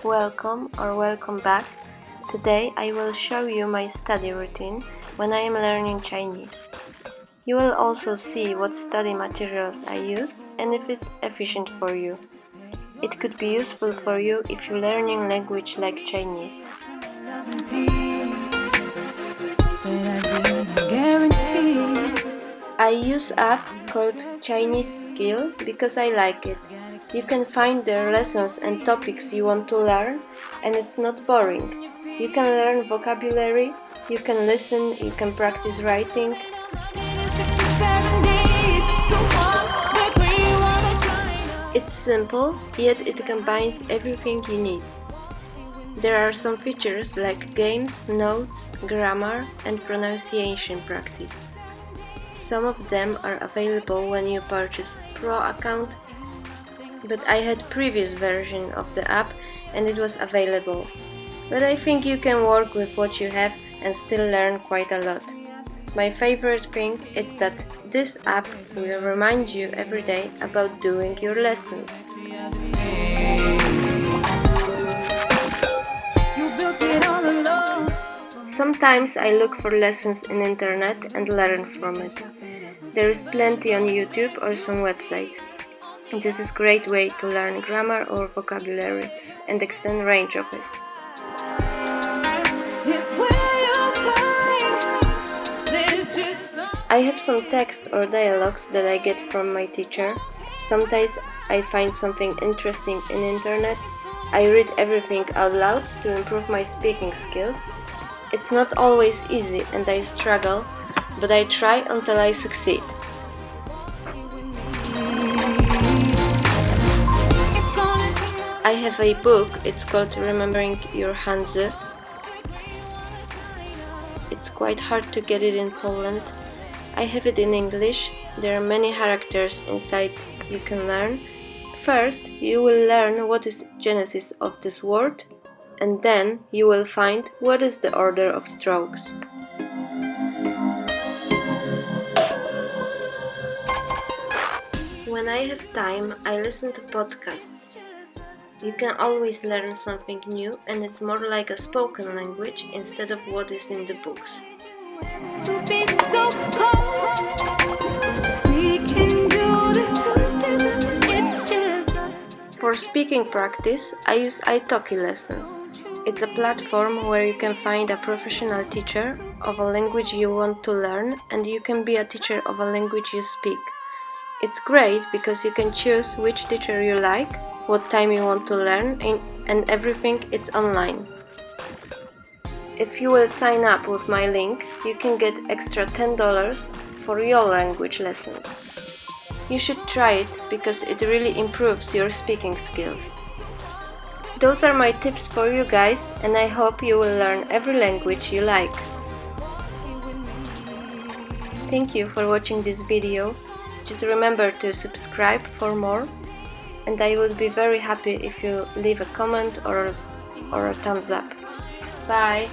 welcome or welcome back. Today I will show you my study routine when I am learning Chinese. You will also see what study materials I use and if it's efficient for you. It could be useful for you if you're learning language like Chinese. I use app called Chinese Skill because I like it. You can find the lessons and topics you want to learn, and it's not boring. You can learn vocabulary, you can listen, you can practice writing. It's simple, yet it combines everything you need. There are some features like games, notes, grammar, and pronunciation practice. Some of them are available when you purchase Pro account, but I had previous version of the app and it was available. But I think you can work with what you have and still learn quite a lot. My favorite thing is that this app will remind you every day about doing your lessons. Sometimes I look for lessons in internet and learn from it. There is plenty on YouTube or some websites. This is a great way to learn grammar or vocabulary and extend range of it. I have some text or dialogues that I get from my teacher. Sometimes I find something interesting in internet. I read everything out loud to improve my speaking skills. It's not always easy and I struggle, but I try until I succeed. I have a book, it's called Remembering Your Hanzi. It's quite hard to get it in Poland. I have it in English. There are many characters inside you can learn. First, you will learn what is genesis of this word, and then you will find what is the order of strokes. When I have time, I listen to podcasts. You can always learn something new, and it's more like a spoken language instead of what is in the books. For speaking practice, I use italki lessons. It's a platform where you can find a professional teacher of a language you want to learn, and you can be a teacher of a language you speak. It's great because you can choose which teacher you like, what time you want to learn, and everything it's online. If you will sign up with my link, you can get extra $10 for your language lessons. You should try it because it really improves your speaking skills. Those are my tips for you guys, and I hope you will learn every language you like. Thank you for watching this video. Just remember to subscribe for more, and I would be very happy if you leave a comment or a thumbs up. Bye!